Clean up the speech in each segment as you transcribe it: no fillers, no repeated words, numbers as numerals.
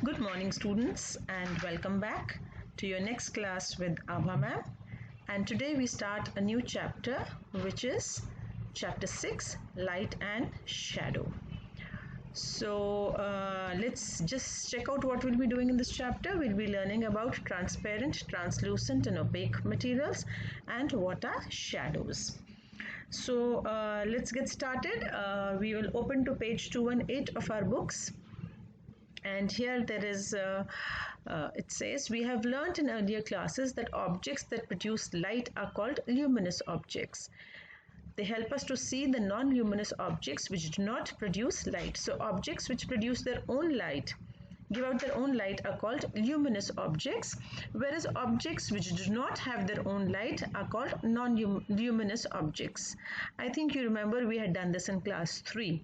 Good morning, students, and welcome back to your next class with Abha ma'am. And today we start a new chapter, which is chapter 6, Light and Shadow. So let's just check out what we'll be doing in this chapter. We'll be learning about transparent, translucent, and opaque materials and what are shadows. So let's get started. We will open to page 218 of our books. And here there is, it says, we have learnt in earlier classes that objects that produce light are called luminous objects. They help us to see the non-luminous objects which do not produce light. So objects which produce their own light, give out their own light, are called luminous objects, whereas objects which do not have their own light are called non-luminous objects. I think you remember we had done this in class 3.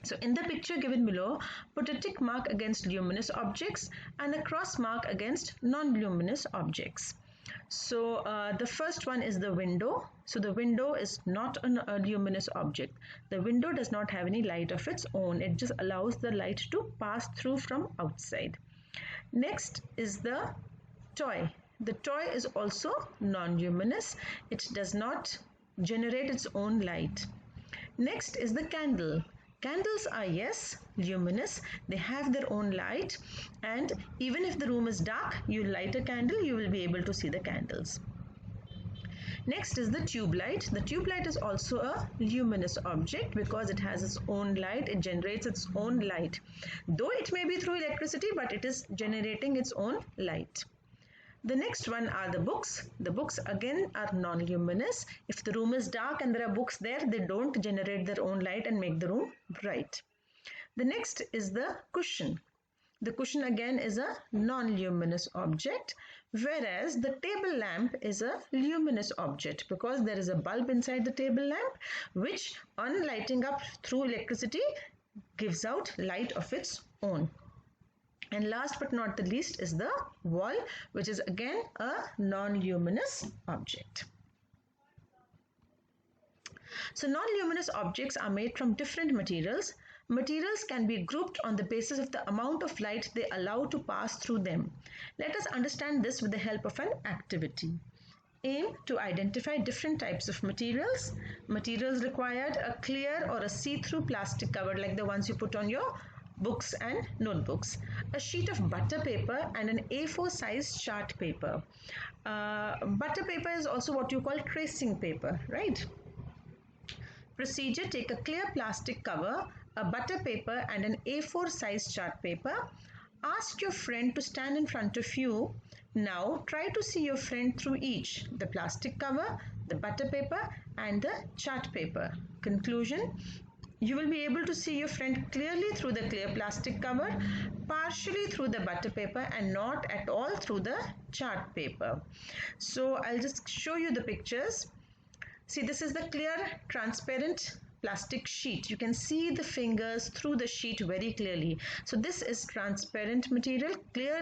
So in the picture given below, put a tick mark against luminous objects and a cross mark against non-luminous objects. So the first one is the window. So the window is not a luminous object. The window does not have any light of its own. It just allows the light to pass through from outside. Next is the toy. The toy is also non-luminous. It does not generate its own light. Next is the candle. Candles are, yes, luminous. They have their own light, and even if the room is dark, you light a candle, you will be able to see the candles. Next is the tube light. The tube light is also a luminous object because it has its own light. It generates its own light. Though it may be through electricity, but it is generating its own light. The next one are the books. The books again are non-luminous. If the room is dark and there are books there, they don't generate their own light and make the room bright. The next is the cushion. The cushion again is a non-luminous object, whereas the table lamp is a luminous object because there is a bulb inside the table lamp which, on lighting up through electricity, gives out light of its own. And last but not the least is the wall, which is again a non-luminous object. So non-luminous objects are made from different materials. Materials can be grouped on the basis of the amount of light they allow to pass through them. Let us understand this with the help of an activity. Aim to identify different types of materials. Materials required a clear or a see-through plastic cover like the ones you put on your books and notebooks, a sheet of butter paper and an A4 size chart paper. Butter paper is also what you call tracing paper, right? Procedure: take a clear plastic cover, a butter paper and an A4 size chart paper. Ask your friend to stand in front of you. Now try to see your friend through each: the plastic cover, the butter paper and the chart paper. Conclusion: you will be able to see your friend clearly through the clear plastic cover, partially through the butter paper and not at all through the chart paper. So I'll just show you the pictures. See, this is the clear transparent plastic sheet. You can see the fingers through the sheet very clearly. So this is transparent material, clear,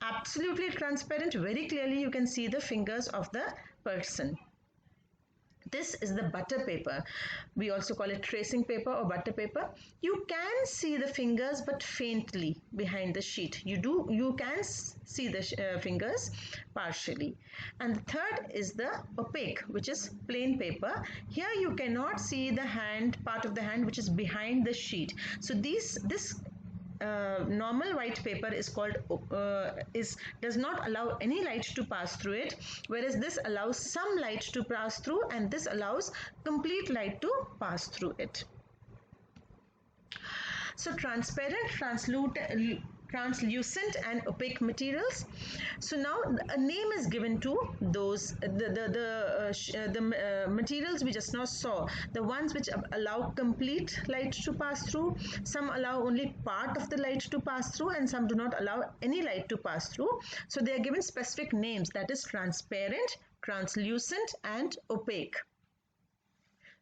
absolutely transparent. Very clearly you can see the fingers of the person. This is the butter paper. We also call it tracing paper or butter paper. You can see the fingers but faintly behind the sheet. You can see the fingers partially. And the third is the opaque, which is plain paper. Here you cannot see the hand, part of the hand which is behind the sheet. So this normal white paper is called does not allow any light to pass through it, whereas this allows some light to pass through and this allows complete light to pass through it. So transparent, translucent and opaque materials. So now a name is given to those materials we just now saw, the ones which allow complete light to pass through. Some allow only part of the light to pass through and some do not allow any light to pass through. So they are given specific names, that is transparent, translucent and opaque.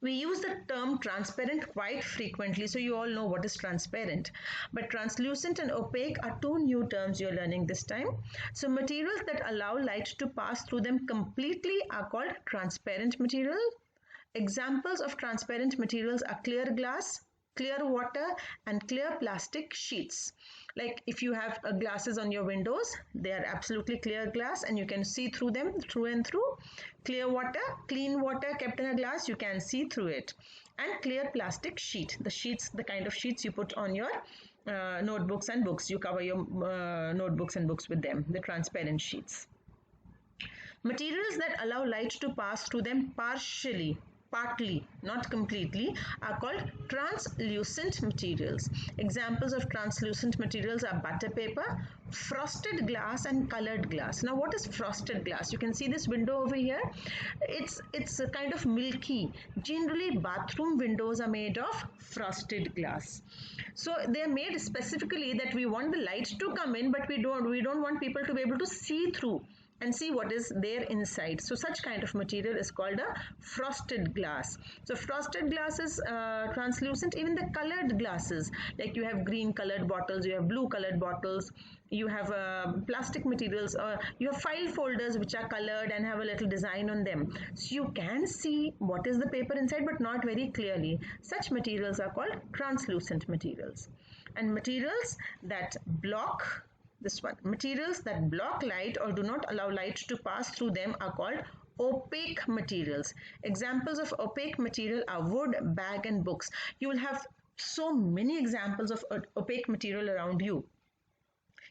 We use the term transparent quite frequently, so you all know what is transparent. But translucent and opaque are two new terms you're learning this time. So materials that allow light to pass through them completely are called transparent material. Examples of transparent materials are clear glass, clear water and clear plastic sheets. Like if you have glasses on your windows, they are absolutely clear glass and you can see through them through and through. Clear water, clean water kept in a glass, you can see through it. And clear plastic sheet, the sheets, the kind of sheets you put on your notebooks and books, you cover your notebooks and books with them, the transparent sheets. Materials that allow light to pass through them partially, partly, not completely, are called translucent materials. Examples of translucent materials are butter paper, frosted glass and colored glass. Now what is frosted glass? You can see this window over here. It's a kind of milky. Generally bathroom windows are made of frosted glass. So they are made specifically that we want the light to come in, but we don't want people to be able to see through and see what is there inside. So such kind of material is called a frosted glass. So frosted glass is translucent. Even the colored glasses, like you have green colored bottles, you have blue colored bottles, you have plastic materials, or you have file folders which are colored and have a little design on them. So you can see what is the paper inside, but not very clearly. Such materials are called translucent materials. And materials that block, this one, materials that block light or do not allow light to pass through them are called opaque materials. Examples of opaque material are wood, bag and books. You will have so many examples of opaque material around you.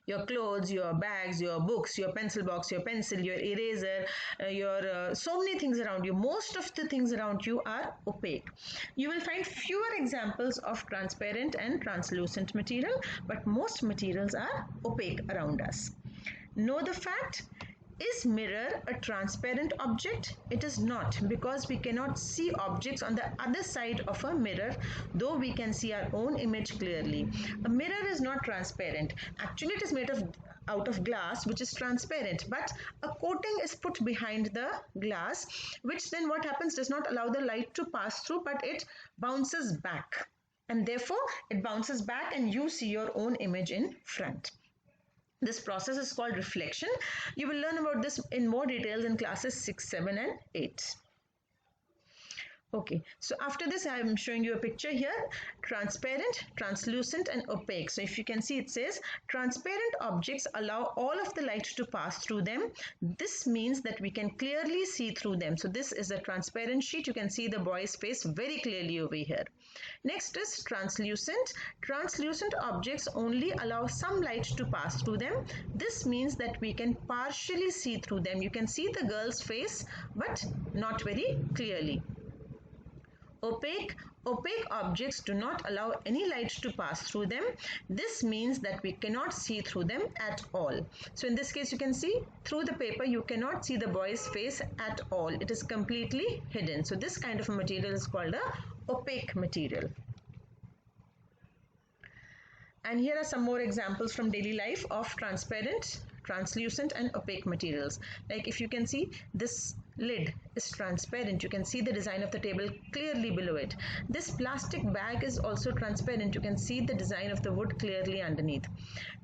Your clothes, your bags, your books, your pencil box, your pencil, your eraser, so many things around you. Most of the things around you are opaque. You will find fewer examples of transparent and translucent material, but most materials are opaque around us. Know the fact. Is mirror a transparent object? It is not, because we cannot see objects on the other side of a mirror, though we can see our own image clearly. A mirror is not transparent. Actually, it is made out of glass, which is transparent, but a coating is put behind the glass, which then what happens, does not allow the light to pass through, but it bounces back. And therefore, it bounces back and you see your own image in front. This process is called reflection. You will learn about this in more details in classes 6, 7 and 8. Okay, so after this I am showing you a picture here, transparent, translucent and opaque. So if you can see, it says transparent objects allow all of the light to pass through them. This means that we can clearly see through them. So this is a transparent sheet. You can see the boy's face very clearly over here. Next is translucent. Translucent objects only allow some light to pass through them. This means that we can partially see through them. You can see the girl's face, but not very clearly. Opaque objects do not allow any light to pass through them. This means that we cannot see through them at all. So in this case, you can see through the paper, you cannot see the boy's face at all. It is completely hidden. So this kind of a material is called a opaque material. And here are some more examples from daily life of transparent, translucent and opaque materials. Like if you can see, this lid is transparent. You can see the design of the table clearly below it. This plastic bag is also transparent. You can see the design of the wood clearly underneath.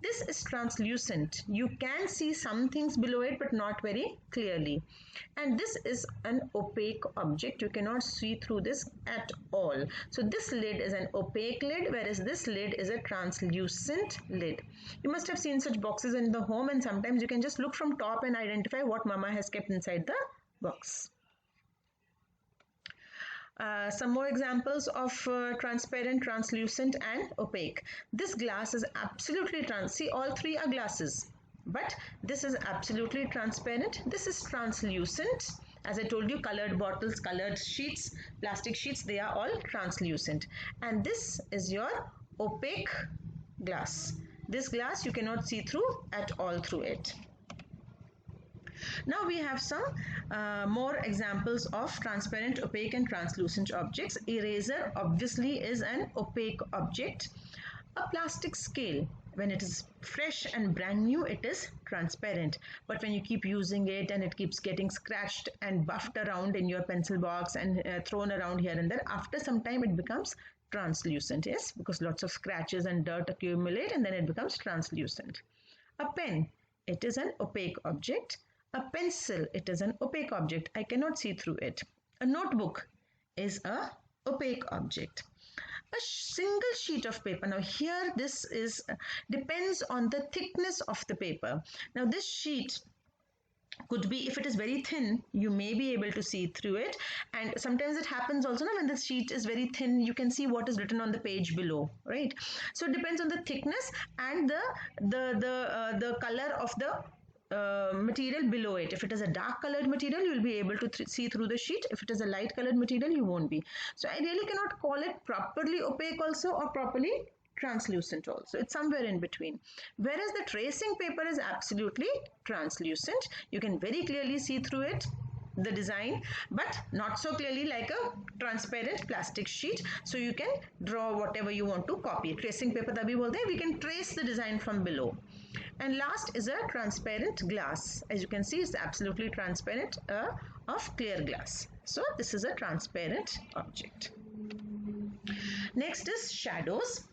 This is translucent. You can see some things below it, but not very clearly. And this is an opaque object. You cannot see through this at all. So this lid is an opaque lid, whereas this lid is a translucent lid. You must have seen such boxes in the home, and sometimes you can just look from top and identify what mama has kept inside the box. Some more examples of transparent, translucent and opaque. This glass is absolutely see, all three are glasses, but this is absolutely transparent. This is translucent. As I told you, colored bottles, colored sheets, plastic sheets, they are all translucent. And this is your opaque glass. This glass you cannot see through at all through it. Now we have some more examples of transparent, opaque and translucent objects. Eraser obviously is an opaque object. A plastic scale, when it is fresh and brand new, it is transparent. But when you keep using it and it keeps getting scratched and buffed around in your pencil box and thrown around here and there, after some time it becomes translucent. Yes, because lots of scratches and dirt accumulate and then it becomes translucent. A pen, it is an opaque object. A pencil, it is an opaque object. I cannot see through it. A notebook is a opaque object. A single sheet of paper. Now here this is depends on the thickness of the paper. Now this sheet could be, if it is very thin, you may be able to see through it, and sometimes it happens also when the sheet is very thin, you can see what is written on the page below, right? So it depends on the thickness and the color of the material below it. If it is a dark colored material, you'll be able to see through the sheet. If it is a light colored material, you won't be. So I really cannot call it properly opaque also or properly translucent also. It's somewhere in between. Whereas the tracing paper is absolutely translucent. You can very clearly see through it, the design, but not so clearly like a transparent plastic sheet. So you can draw whatever you want to copy. Tracing paper तभी बोलते हैं, we can trace the design from below. And last is a transparent glass. As you can see, it's absolutely transparent, of clear glass. So this is a transparent object. Next is shadows.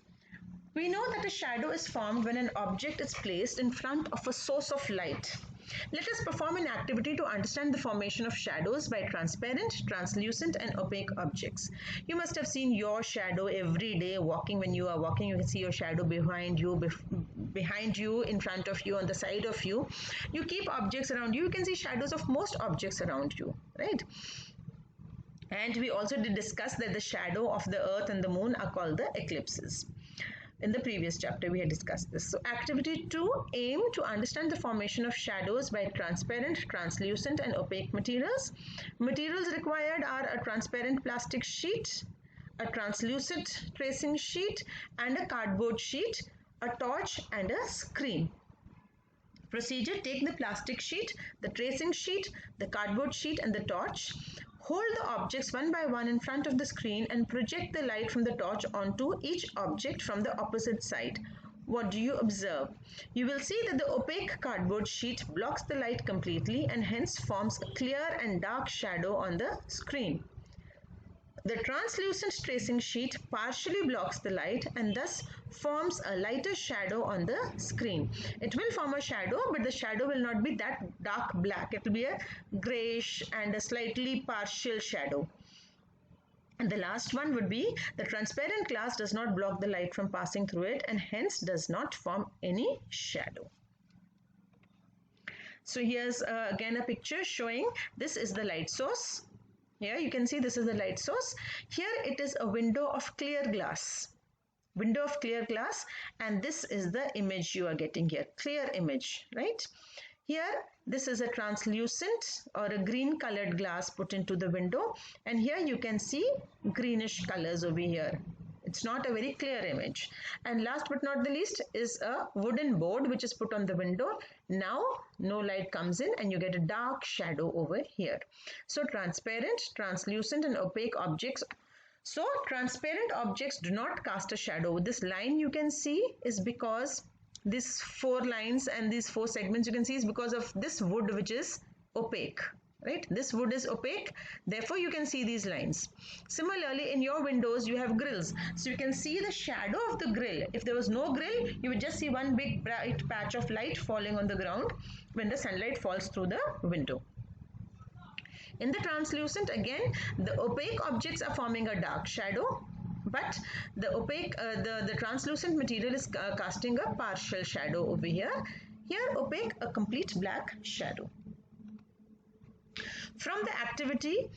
We know that a shadow is formed when an object is placed in front of a source of light. Let us perform an activity to understand the formation of shadows by transparent, translucent and opaque objects. You must have seen your shadow every day walking. When you are walking, you can see your shadow behind you, in front of you, on the side of you. You keep objects around you. You can see shadows of most objects around you, right? And we also did discuss that the shadow of the earth and the moon are called the eclipses. In the previous chapter, we had discussed this. So activity 2, aim to understand the formation of shadows by transparent, translucent and opaque materials. Materials required are a transparent plastic sheet, a translucent tracing sheet and a cardboard sheet, a torch and a screen. Procedure: take the plastic sheet, the tracing sheet, the cardboard sheet and the torch. Hold the objects one by one in front of the screen and project the light from the torch onto each object from the opposite side. What do you observe? You will see that the opaque cardboard sheet blocks the light completely and hence forms a clear and dark shadow on the screen. The translucent tracing sheet partially blocks the light and thus forms a lighter shadow on the screen. It will form a shadow, but the shadow will not be that dark black. It will be a grayish and a slightly partial shadow. And the last one would be the transparent glass does not block the light from passing through it and hence does not form any shadow. So here's again a picture showing this is the light source. Here you can see this is the light source. Here it is a window of clear glass. Window of clear glass, and this is the image you are getting here. Clear image, right? Here this is a translucent or a green colored glass put into the window, and here you can see greenish colors over here. It's not a very clear image. And last but not the least is a wooden board which is put on the window. Now no light comes in and you get a dark shadow over here. So transparent, translucent and opaque objects. So transparent objects do not cast a shadow. This line you can see is because these 4 lines and these 4 segments you can see is because of this wood which is opaque. Right, this wood is opaque, therefore you can see these lines. Similarly, in your windows you have grills, so you can see the shadow of the grill. If there was no grill, you would just see one big bright patch of light falling on the ground when the sunlight falls through the window. In the translucent, again the opaque objects are forming a dark shadow, but the opaque the translucent material is casting a partial shadow over here. Here opaque, a complete black shadow. From the activity,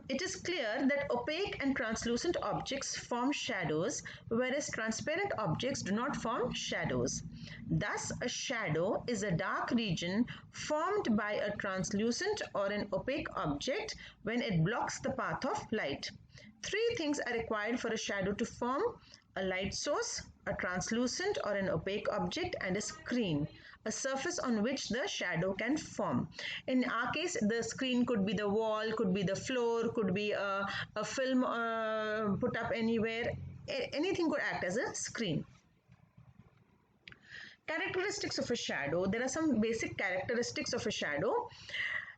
it is clear that opaque and translucent objects form shadows, whereas transparent objects do not form shadows. Thus, a shadow is a dark region formed by a translucent or an opaque object when it blocks the path of light. 3 things are required for a shadow to form: a light source, a translucent or an opaque object, and a screen, a surface on which the shadow can form. In our case, the screen could be the wall, could be the floor, could be a film put up anywhere. Anything could act as a screen. Characteristics of a shadow. There are some basic characteristics of a shadow.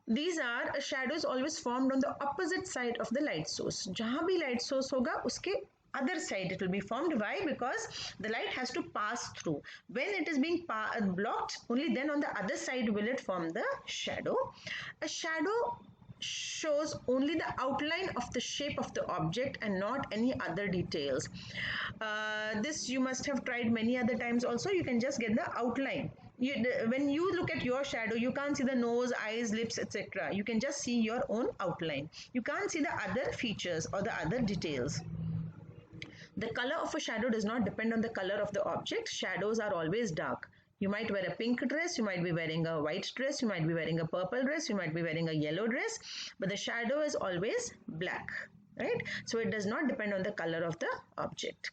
These are, a shadow is always formed on the opposite side of the light source. जहाँ भी light source होगा, उसके other side it will be formed. Why? Because the light has to pass through. When it is being blocked, only then on the other side will it form the shadow. A shadow shows only the outline of the shape of the object and not any other details. This you must have tried many other times also. You can just get the outline. When you look at your shadow, you can't see the nose, eyes, lips, etc. You can just see your own outline. You can't see the other features or the other details. The color of a shadow does not depend on the color of the object. Shadows are always dark. You might wear a pink dress, you might be wearing a white dress, you might be wearing a purple dress, you might be wearing a yellow dress, but the shadow is always black, right? So it does not depend on the color of the object.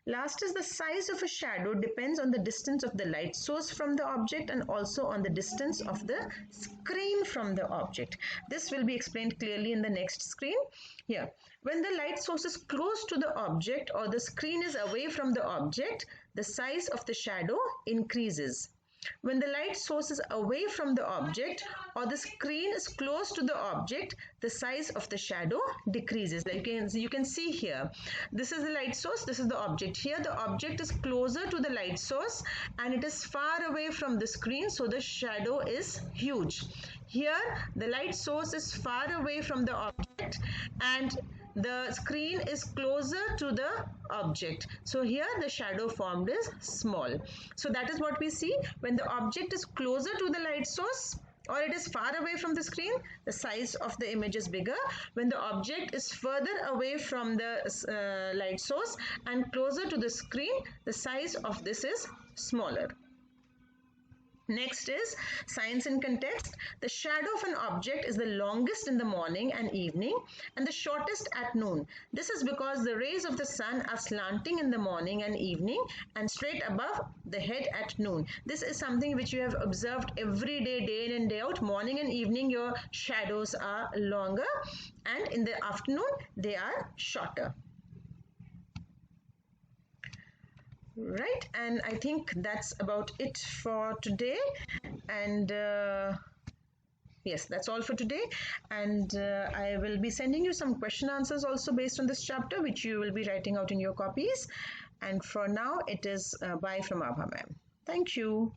Last is the size of a shadow depends on the distance of the light source from the object and also on the distance of the screen from the object. This will be explained clearly in the next screen. Here, when the light source is close to the object or the screen is away from the object, the size of the shadow increases. When the light source is away from the object or the screen is close to the object, the size of the shadow decreases. Like you can see here, this is the light source, this is the object. Here the object is closer to the light source and it is far away from the screen, so the shadow is huge. Here the light source is far away from the object and the screen is closer to the object. So here the shadow formed is small. So that is what we see. When the object is closer to the light source or it is far away from the screen, the size of the image is bigger. When the object is further away from the light source and closer to the screen, the size of this is smaller. Next is science in context. The shadow of an object is the longest in the morning and evening and the shortest at noon. This is because the rays of the sun are slanting in the morning and evening and straight above the head at noon. This is something which you have observed every day, day in and day out. Morning and evening your shadows are longer and in the afternoon they are shorter. Right, and I think that's about it for today, and yes, that's all for today, and I will be sending you some question answers also based on this chapter, which you will be writing out in your copies. And for now it is bye from Abha ma'am. Thank you.